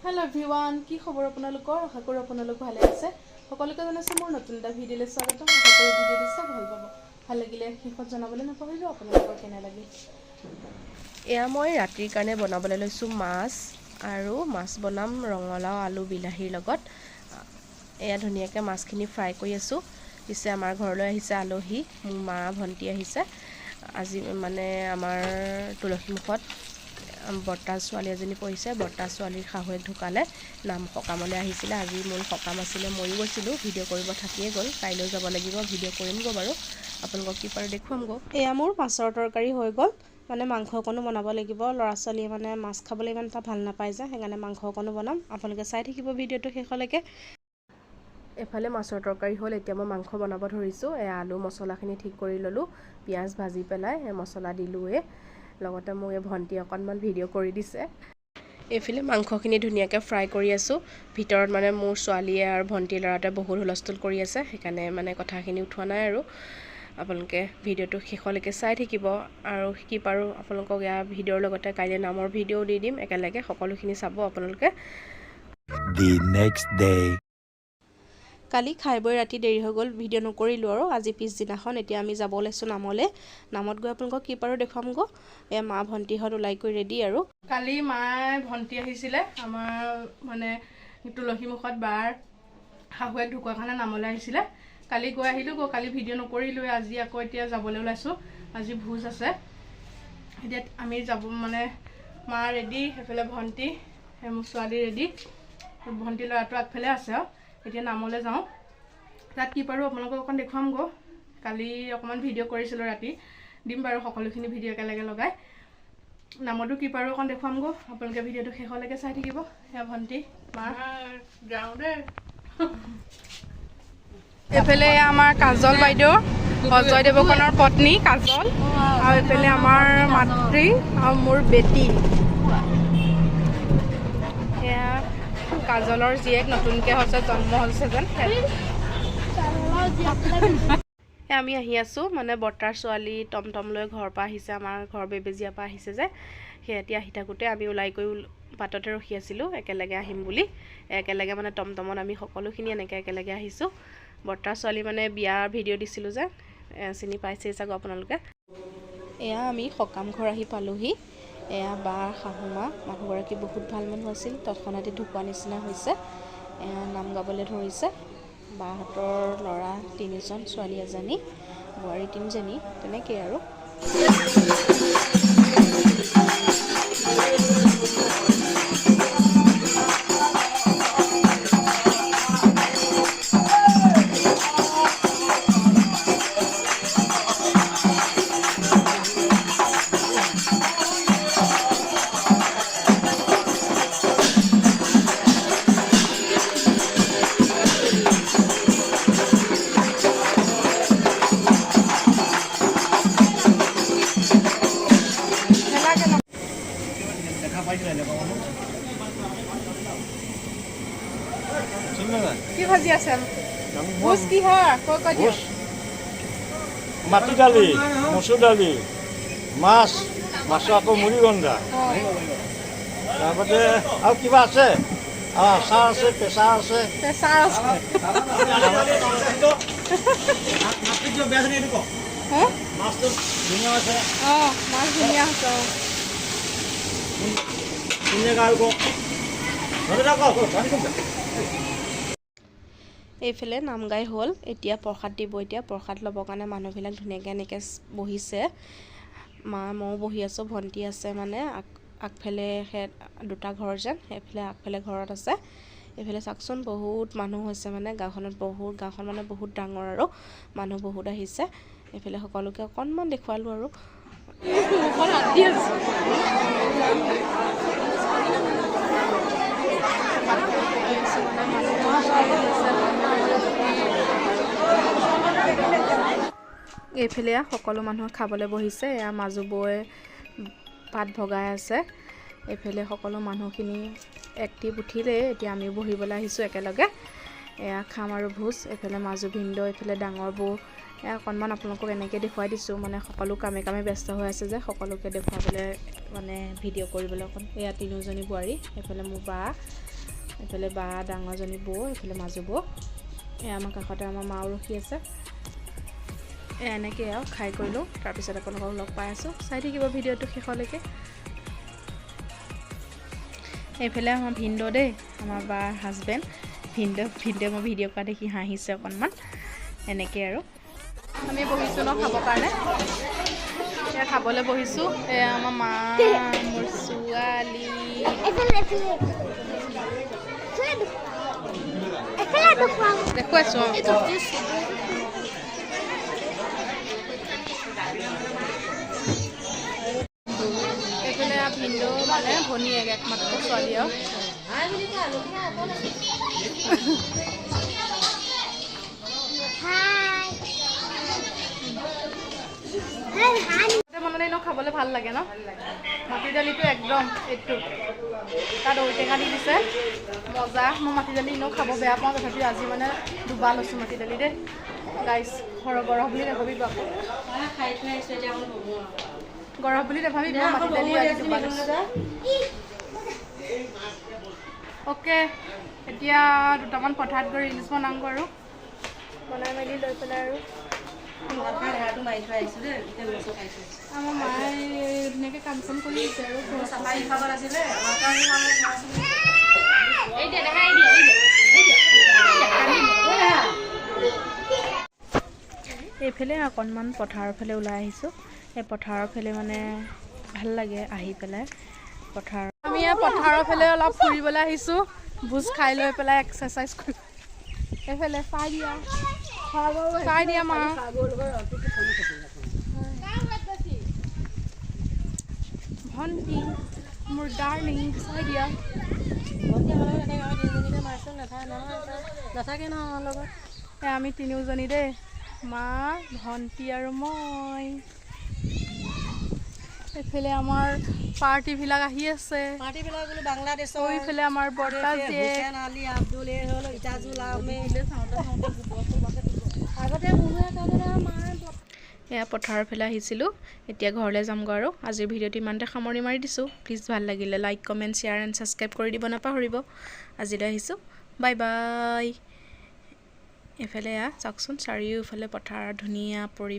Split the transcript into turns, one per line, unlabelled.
hello everyone কি খবৰ আপোনালোকৰ আশা কৰো আপোনালোক ভালে আছে সকলোকে জনাইছো মোৰ নতুন এটা ভিডিঅ'লৈ স্বাগতম আশা কৰো ভিডিঅ'টো চাই ভাল পাব ভাল লাগিলে শেষত জনাবলৈ নাপাহৰিব আপোনালোকৰ কেনে লাগিল
এয়া মই ৰাতিৰ কাৰণে বনাবলৈ লৈছো মাছ আৰু মাছ বনাম ৰঙালাও আলু বিলাহীৰ লগত এয়া ধুনিয়াকৈ মাছখিনি ফ্ৰাই কৰি আছো পিছে আমাৰ ঘৰলৈ আহিছে আলহী মোৰ মা ভন্টি আহিছে আজি মানে আমাৰ তুলসীমুখত বৰ্তা ছোৱালী এজনী পৰিছে বৰ্তা ছোৱালীৰ শাহুৱেক ঢুকালে নাম সকামলৈ আহিছিলে আজি মোৰ সকাম আছিলে ময়ো গৈছিলোঁ ভিডিঅ' কৰিব থাকিয়ে গ'ল কাইলৈ যাব লাগিব ভিডিঅ' কৰিমগৈ বাৰু আপোনালোকক কি পাৰো দেখুৱামগৈ এয়া মোৰ মাছৰ তৰকাৰী হৈ গ'ল মানে মাংস অকণো বনাব লাগিব ল'ৰা ছোৱালীয়ে মানে মাছ খাবলৈ ইমান এটা ভাল নাপায় যে সেইকাৰণে মাংস অকণো বনাম আপোনালোকে চাই থাকিব ভিডিঅ'টো শেষলৈকে এফালে মাছৰ তৰকাৰী হ'ল এতিয়া মই মাংস বনাব ধৰিছোঁ এয়া আলু মছলাখিনি ঠিক কৰি ল'লোঁ পিঁয়াজ ভাজি পেলাই মছলা দিলোঁৱে লগতে মোক এই ভন্টি অকণমান ভিডিঅ' কৰি দিছে এইফালে মাংসখিনি ধুনীয়াকৈ ফ্ৰাই কৰি আছোঁ ভিতৰত মানে মোৰ ছোৱালীয়ে আৰু ভন্টিৰ ল'ৰাটোৱে বহুত হুলস্থুল কৰি আছে সেইকাৰণে মানে কথাখিনি উঠোৱা নাই আৰু আপোনালোকে ভিডিঅ'টো শেষলৈকে চাই থাকিব আৰু কি পাৰোঁ আপোনালোকক ইয়াৰ ভিডিঅ'ৰ লগতে কাইলৈ নামৰ ভিডিঅ'ও দি দিম একেলগে সকলোখিনি চাব আপোনালোকে
The next day
কালি খাই বৈ ৰাতি দেৰি হৈ গ'ল ভিডিঅ' নকৰিলোঁ আৰু আজি পিছদিনাখন এতিয়া আমি যাব ওলাইছোঁ নামলৈ নামত গৈ আপোনালোকক কি পাৰোঁ দেখুৱামগৈ এয়া মা ভণ্টিহঁত ওলাই কৰি ৰেডি আৰু
কালি মায়ে ভন্টি আহিছিলে আমাৰ মানে তুলসীমুখত বাৰ শাহুৱেক ঢুকোৱাৰ কাৰণে নামলৈ আহিছিলে কালি গৈ আহিলোঁ কালি ভিডিঅ' নকৰিলোঁ আজি আকৌ এতিয়া যাবলৈ ওলাইছোঁ আজি ভোজ আছে এতিয়া আমি যাব মানে মা ৰেডি সেইফালে ভন্টি মোৰ ছোৱালী ৰেডি ভন্টি ল'ৰাটো আগফালে আছে আৰু এতিয়া নামলৈ যাওঁ তাত কি পাৰোঁ আপোনালোকক অকণ দেখুৱামগৈ কালি অকণমান ভিডিঅ' কৰিছিলোঁ ৰাতি দিম বাৰু সকলোখিনি ভিডিঅ' একেলগে লগাই নামতো কি পাৰোঁ অকণ দেখুৱামগৈ আপোনালোকে ভিডিঅ'টো শেষলৈকে চাই থাকিব সেয়া ভন্টি মা যাওঁ দেই এইফালে আমাৰ কাজল বাইদেউ অজয় দেৱগণৰ পত্নী কাজল আৰু এইফালে আমাৰ মাতৃ আৰু মোৰ বেটী সেয়া কাজলৰ জীয়েক নতুনকৈ হৈছে জন্ম হৈছে যেন আমি আহি আছোঁ মানে বৰ্তাৰ ছোৱালী টমটম লৈ ঘৰৰ পৰা আহিছে আমাৰ ঘৰ বেবেজীয়াৰ পৰা আহিছে যে সেই এতিয়া আহি থাকোঁতে আমি ওলাই কৰি বাটতে ৰখি আছিলোঁ একেলগে আহিম বুলি একেলগে মানে টমটমত আমি সকলোখিনি এনেকৈ একেলগে আহিছোঁ বৰ্তাৰ ছোৱালী মানে বিয়াৰ ভিডিঅ' দিছিলোঁ যে চিনি পাইছেই চাগৈ আপোনালোকে এয়া আমি সকাম ঘৰ আহি পালোহি এয়া বাৰ শাহুমা মানুহগৰাকী বহুত ভাল মানুহ আছিল তৎক্ষণাতে ঢুকুৱা নিচিনা হৈছে এয়া নাম গাবলৈ ধৰিছে বাহঁতৰ ল'ৰা 3জন ছোৱালী এজনী বোৱাৰী 3জনী তেনেকেই আৰু কি ভাজি আছে ভোজ কি হয় কৈ দিয়ক
মাটি দালি মচুৰ দালি মাছ মাছৰ আকৌ মুড়িগন্ধা তাৰপাছতে আৰু কিবা আছে আচাৰ আছে প্ৰেছাৰ আছে
প্ৰেছাৰ আছে
মাছটো ধুনীয়া আছে
অঁ মাছ ধুনীয়া হৈছে
ধুনীয়াকৈ আৰু
এইফালে নাম গাই হ'ল এতিয়া প্ৰসাদ দিব এতিয়া প্ৰসাদ ল'বৰ কাৰণে মানুহবিলাক ধুনীয়াকৈ এনেকৈ বহিছে মা ময়ো বহি আছোঁ ভণ্টি আছে মানে আগফালে দুটা ঘৰ যেন সেইফালে আগফালে ঘৰত আছে এইফালে চাওকচোন বহুত মানুহ হৈছে মানে গাঁওখন মানে বহুত ডাঙৰ আৰু মানুহ বহুত আহিছে এইফালে সকলোকে অকণমান দেখুৱালোঁ আৰু এইফালে সকলো মানুহ খাবলৈ বহিছে এয়া মাজু বৈ পাত ভগাই আছে এইফালে সকলো মানুহখিনি এক্টিভ উঠিলে এতিয়া আমি বহিবলৈ আহিছোঁ একেলগে এয়া খাম আৰু ভোজ এইফালে মাজু ভিনদেউ এইফালে ডাঙৰ বৌ
এয়া অকণমান আপোনালোকক এনেকৈ দেখুৱাই দিছোঁ মানে সকলো কামে কামে ব্যস্ত হৈ আছে যে সকলোকে দেখুৱাবলৈ মানে ভিডিঅ' কৰিবলৈ অকণ এয়া তিনিওজনী বোৱাৰী এইফালে মোৰ বা এইফালে বা ডাঙৰজনী বৌ এইফালে মাজু বৌ এয়া আমাৰ কাষতে আমাৰ মাও ৰখি আছে এয়া এনেকৈ আৰু খাই কৰিলোঁ তাৰপিছত আপোনালোকক লগ পাই আছোঁ চাই থাকিব ভিডিঅ'টো শেষলৈকে এইফালে আমাৰ ভিনদেউ দেই আমাৰ বাৰ হাজবেণ্ড ভিনদেউ মই ভিডিঅ' কৰা দেখি হাঁহিছে অকণমান এনেকৈ আৰু আমি বহিছোঁ ন খাবৰ কাৰণে এয়া খাবলৈ বহিছোঁ এয়া আমাৰ মা মোৰ ছোৱালী দেখুৱাইছোঁ এইফালে ভিনদেউ মানে ভনীয়েক একমাত্ৰ ছোৱালী আৰু মনতে এনেও খাবলৈ ভাল লাগে ন মাটি দালিটো একদম এইটো তাত ঔটেঙা দি দিছে মজা মই মাটি দালি এনেও খাব বেয়া পাওঁ তথাপিও আজি মানে দুবাৰ লৈছোঁ মাটি দালি দেই গাইছ গৰম বুলি নাভাবিব আকৌ গৰম বুলি নাভাবিব মাটি দালি আজি দুবাৰ লৈছোঁ অ'কে এতিয়া দুটামান পথাৰত গৈ ৰিলছ বনাম আৰু বনাই মেলি লৈ পেলাই আৰু আমাৰ মায়ে ধুনীয়াকৈ কাম চাম কৰি আছে আৰু এইফালে অকণমান পথাৰৰ ফালে ওলাই আহিছোঁ এই পথাৰৰ ফালে মানে ভাল লাগে আহি পেলাই পথাৰ আমি পথাৰৰ ফালে অলপ ফুৰিবলৈ আহিছোঁ ভোজ খাই লৈ পেলাই এক্সাৰচাইজ কৰি এইফালে চাই দিয়া মা ভণ্টি মোৰ ডাৰ্লিং চাই দিয়া নাথাকে ন আমাৰ লগত আমি তিনিওজনী দেই মা ভণ্টি আৰু মই এইফালে আমাৰ পাৰ্টিবিলাক আহি আছে এইফালে আমাৰ বৰ্তা এয়া পথাৰৰ ফালে আহিছিলোঁ এতিয়া ঘৰলৈ যামগৈ আৰু আজিৰ ভিডিঅ'টো ইমানতে সামৰণি মাৰি দিছোঁ প্লিজ ভাল লাগিলে like comment share and subscribe কৰি দিব নাপাহৰিব আজিলৈ আহিছোঁ বাই বাই এইফালে চাওকচোন চাৰিওফালে পথাৰৰ ধুনীয়া পৰিৱেশ